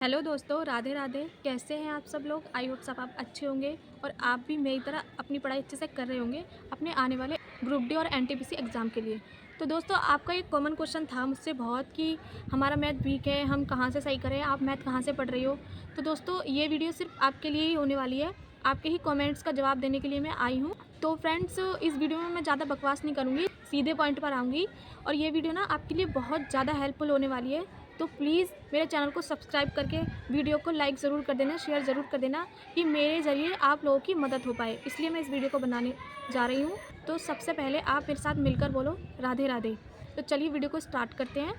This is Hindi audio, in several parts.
हेलो दोस्तों, राधे राधे। कैसे हैं आप सब लोग? आई होप सब आप अच्छे होंगे और आप भी मेरी तरह अपनी पढ़ाई अच्छे से कर रहे होंगे अपने आने वाले ग्रुप डी और एनटीपीसी एग्ज़ाम के लिए। तो दोस्तों, आपका एक कॉमन क्वेश्चन था मुझसे बहुत कि हमारा मैथ वीक है, हम कहाँ से सही करें, आप मैथ कहाँ से पढ़ रही हो। तो दोस्तों, ये वीडियो सिर्फ आपके लिए ही होने वाली है, आपके ही कॉमेंट्स का जवाब देने के लिए मैं आई हूँ। तो फ्रेंड्स, इस वीडियो में मैं ज़्यादा बकवास नहीं करूँगी, सीधे पॉइंट पर आऊँगी और ये वीडियो ना आपके लिए बहुत ज़्यादा हेल्पफुल होने वाली है। तो प्लीज़ मेरे चैनल को सब्सक्राइब करके वीडियो को लाइक ज़रूर कर देना, शेयर ज़रूर कर देना कि मेरे ज़रिए आप लोगों की मदद हो पाए, इसलिए मैं इस वीडियो को बनाने जा रही हूँ। तो सबसे पहले आप मेरे साथ मिलकर बोलो राधे राधे। तो चलिए वीडियो को स्टार्ट करते हैं।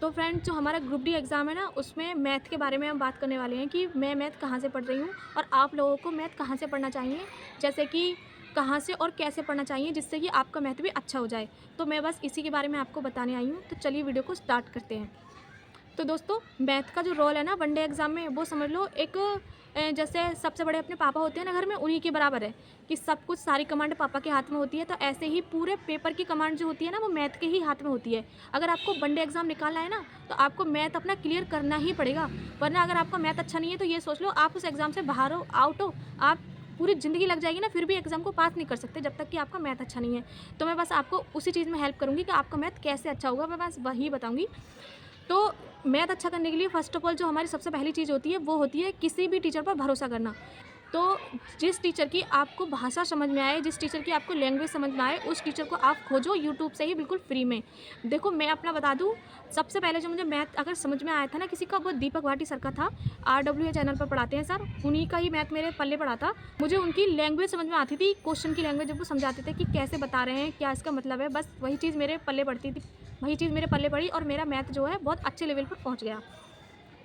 तो फ्रेंड्स, जो हमारा ग्रुप डी एग्ज़ाम है ना, उसमें मैथ के बारे में हम बात करने वाले हैं कि मैं मैथ कहाँ से पढ़ रही हूँ और आप लोगों को मैथ कहाँ से पढ़ना चाहिए, जैसे कि कहाँ से और कैसे पढ़ना चाहिए जिससे कि आपका मैथ भी अच्छा हो जाए। तो मैं बस इसी के बारे में आपको बताने आई हूँ। तो चलिए वीडियो को स्टार्ट करते हैं। तो दोस्तों, मैथ का जो रोल है ना वनडे एग्ज़ाम में, वो समझ लो एक जैसे सबसे बड़े अपने पापा होते हैं ना घर में, उन्हीं के बराबर है कि सब कुछ सारी कमांड पापा के हाथ में होती है। तो ऐसे ही पूरे पेपर की कमांड जो होती है ना, वो मैथ के ही हाथ में होती है। अगर आपको वनडे एग्ज़ाम निकालना है ना, तो आपको मैथ अपना क्लियर करना ही पड़ेगा, वरना अगर आपका मैथ अच्छा नहीं है तो ये सोच लो आप उस एग्ज़ाम से बाहर हो, आउट हो, आप पूरी ज़िंदगी लग जाएगी ना, फिर भी एग्ज़ाम को पास नहीं कर सकते जब तक कि आपका मैथ अच्छा नहीं है। तो मैं बस आपको उसी चीज़ में हेल्प करूँगी कि आपका मैथ कैसे अच्छा होगा, मैं बस वही बताऊँगी। तो मैथ अच्छा करने के लिए फ़र्स्ट ऑफ़ ऑल जो हमारी सबसे पहली चीज़ होती है, वो होती है किसी भी टीचर पर भरोसा करना। तो जिस टीचर की आपको भाषा समझ में आए, जिस टीचर की आपको लैंग्वेज समझ में आए, उस टीचर को आप खोजो यूट्यूब से ही बिल्कुल फ्री में। देखो, मैं अपना बता दूँ, सबसे पहले जो मुझे मैथ अगर समझ में आया था ना किसी का, वो दीपक भाटी सर का था। RWA चैनल पर पढ़ाते हैं सर, उन्हीं का ही मैथ मेरे पल्ले पड़ा था। मुझे उनकी लैंग्वेज समझ में आती थी, क्वेश्चन की लैंग्वेज जब वो समझाते थे कि कैसे बता रहे हैं, क्या इसका मतलब है, बस वही चीज़ मेरे पल्ले पड़ती थी। वही चीज़ मेरे पल्ले पड़ी और मेरा मैथ जो है बहुत अच्छे लेवल पर पहुँच गया।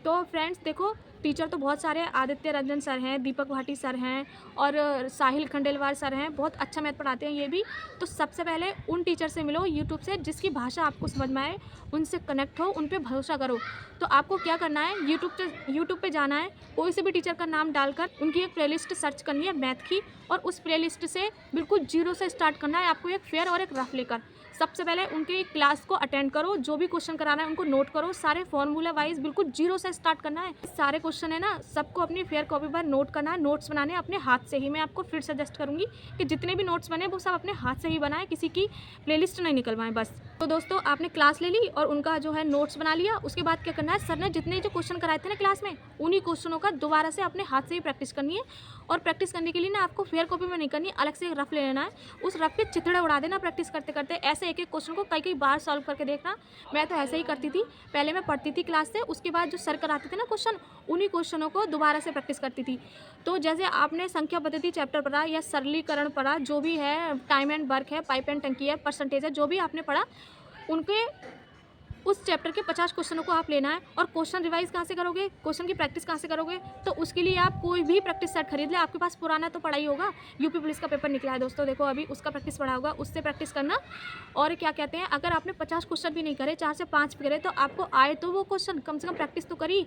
तो फ्रेंड्स देखो, टीचर तो बहुत सारे हैं, आदित्य रंजन सर हैं, दीपक भाटी सर हैं और साहिल खंडेलवाल सर हैं, बहुत अच्छा मैथ पढ़ाते हैं ये भी। तो सबसे पहले उन टीचर से मिलो यूट्यूब से, जिसकी भाषा आपको समझ में आए, उनसे कनेक्ट हो, उन पे भरोसा करो। तो आपको क्या करना है, यूट्यूब पे जाना है, कोई से भी टीचर का नाम डालकर उनकी एक प्लेलिस्ट सर्च करनी है मैथ की, और उस प्लेलिस्ट से बिल्कुल जीरो से स्टार्ट करना है आपको, एक फेयर और एक रफ लेकर। सबसे पहले उनके क्लास को अटेंड करो, जो भी क्वेश्चन कराना है उनको नोट करो, सारे फॉर्मूला वाइज बिल्कुल जीरो से स्टार्ट करना है। सारे क्वेश्चन है ना, सबको अपनी फेयर कॉपी पर नोट करना है, नोट्स बनाने हैं अपने हाथ से ही। मैं आपको फिर सजेस्ट करूंगी कि जितने भी नोट्स बने वो सब अपने हाथ से ही बनाएं, किसी की प्लेलिस्ट नहीं निकलवाएं बस। तो दोस्तों, आपने क्लास ले ली और उनका जो है नोट्स बना लिया। उसके बाद क्या करना है, सर ने जितने जो क्वेश्चन कराए थे ना क्लास में, उन्हीं क्वेश्चनों का दोबारा से अपने हाथ से ही प्रैक्टिस करनी है। और प्रैक्टिस करने के लिए ना आपको फेयर कॉपी में नहीं करनी, अलग से रफ ले लेना है, उस रफ पे चिथड़े उड़ा देना प्रैक्टिस करते करते। ऐसे एक एक क्वेश्चन को कई कई बार सॉल्व करके देखना। मैं तो ऐसे ही करती थी, पहले मैं पढ़ती थी क्लास से, उसके बाद जो सर कराते थे ना क्वेश्चन, उन्हीं क्वेश्चनों को दोबारा से प्रैक्टिस करती थी। तो जैसे आपने संख्या पद्धति चैप्टर पढ़ा या सरलीकरण पढ़ा, जो भी है, टाइम एंड वर्क है, पाइप एंड टंकी है, परसेंटेज है, जो भी आपने पढ़ा, उनके उस चैप्टर के 50 क्वेश्चनों को आप लेना है। और क्वेश्चन रिवाइज कहाँ से करोगे, क्वेश्चन की प्रैक्टिस कहाँ से करोगे, तो उसके लिए आप कोई भी प्रैक्टिस सेट खरीद ले। आपके पास पुराना तो पढ़ा ही होगा, यूपी पुलिस का पेपर निकला है दोस्तों, देखो अभी उसका प्रैक्टिस पढ़ा होगा, उससे प्रैक्टिस करना। और क्या कहते हैं, अगर आपने 50 क्वेश्चन भी नहीं करे, 4 से 5 भी करे, तो आपको आए तो वो क्वेश्चन, कम से कम प्रैक्टिस तो करी।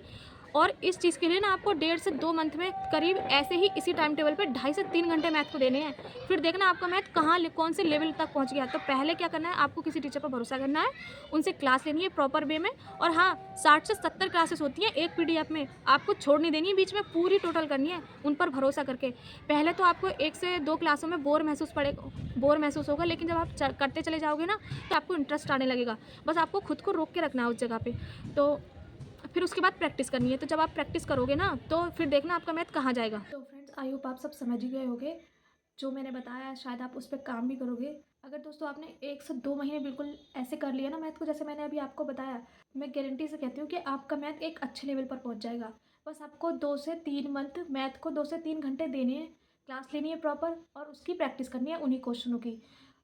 और इस चीज़ के लिए ना आपको 1.5 से 2 मंथ में करीब ऐसे ही इसी टाइम टेबल पे 2.5 से 3 घंटे मैथ को देने हैं। फिर देखना आपका मैथ कहाँ कौन से लेवल तक पहुँच गया। तो पहले क्या करना है, आपको किसी टीचर पर भरोसा करना है, उनसे क्लास लेनी है प्रॉपर वे में। और हाँ, 60 से 70 क्लासेस होती हैं एक PDF में, आपको छोड़ नहीं देनी है बीच में, पूरी टोटल करनी है उन पर भरोसा करके। पहले तो आपको 1 से 2 क्लासों में बोर महसूस होगा, लेकिन जब आप करते चले जाओगे ना, तो आपको इंटरेस्ट आने लगेगा। बस आपको खुद को रोक के रखना है उस जगह पे। तो फिर उसके बाद प्रैक्टिस करनी है। तो जब आप प्रैक्टिस करोगे ना, तो फिर देखना आपका मैथ कहाँ जाएगा। तो फ्रेंड्स, आई होप आप सब समझ ही गए होंगे, जो मैंने बताया शायद आप उस पर काम भी करोगे। अगर दोस्तों आपने 1 से 2 महीने बिल्कुल ऐसे कर लिया ना मैथ को, जैसे मैंने अभी आपको बताया, मैं गारंटी से कहती हूँ कि आपका मैथ एक अच्छे लेवल पर पहुँच जाएगा। बस आपको 2 से 3 मंथ मैथ को 2 से 3 घंटे देने हैं, क्लास लेनी है प्रॉपर, और उसकी प्रैक्टिस करनी है उन्हीं क्वेश्चनों की।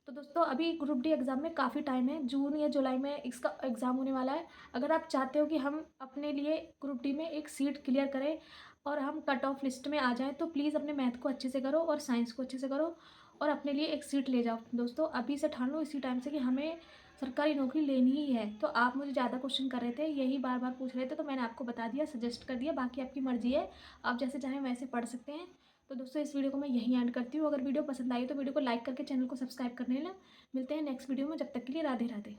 तो दोस्तों, अभी ग्रुप डी एग्ज़ाम में काफ़ी टाइम है, जून या जुलाई में इसका एग्ज़ाम होने वाला है। अगर आप चाहते हो कि हम अपने लिए ग्रुप डी में एक सीट क्लियर करें और हम कट ऑफ लिस्ट में आ जाएँ, तो प्लीज़ अपने मैथ को अच्छे से करो और साइंस को अच्छे से करो और अपने लिए एक सीट ले जाओ। दोस्तों, अभी से ठान लो इसी टाइम से कि हमें सरकारी नौकरी लेनी ही है। तो आप मुझे ज़्यादा क्वेश्चन कर रहे थे, यही बार बार पूछ रहे थे, तो मैंने आपको बता दिया, सजेस्ट कर दिया, बाकी आपकी मर्ज़ी है, आप जैसे चाहें वैसे पढ़ सकते हैं। तो दोस्तों, इस वीडियो को मैं यहीं एंड करती हूँ। अगर वीडियो पसंद आई तो वीडियो को लाइक करके चैनल को सब्सक्राइब कर लेना। मिलते हैं नेक्स्ट वीडियो में, जब तक के लिए राधे राधे।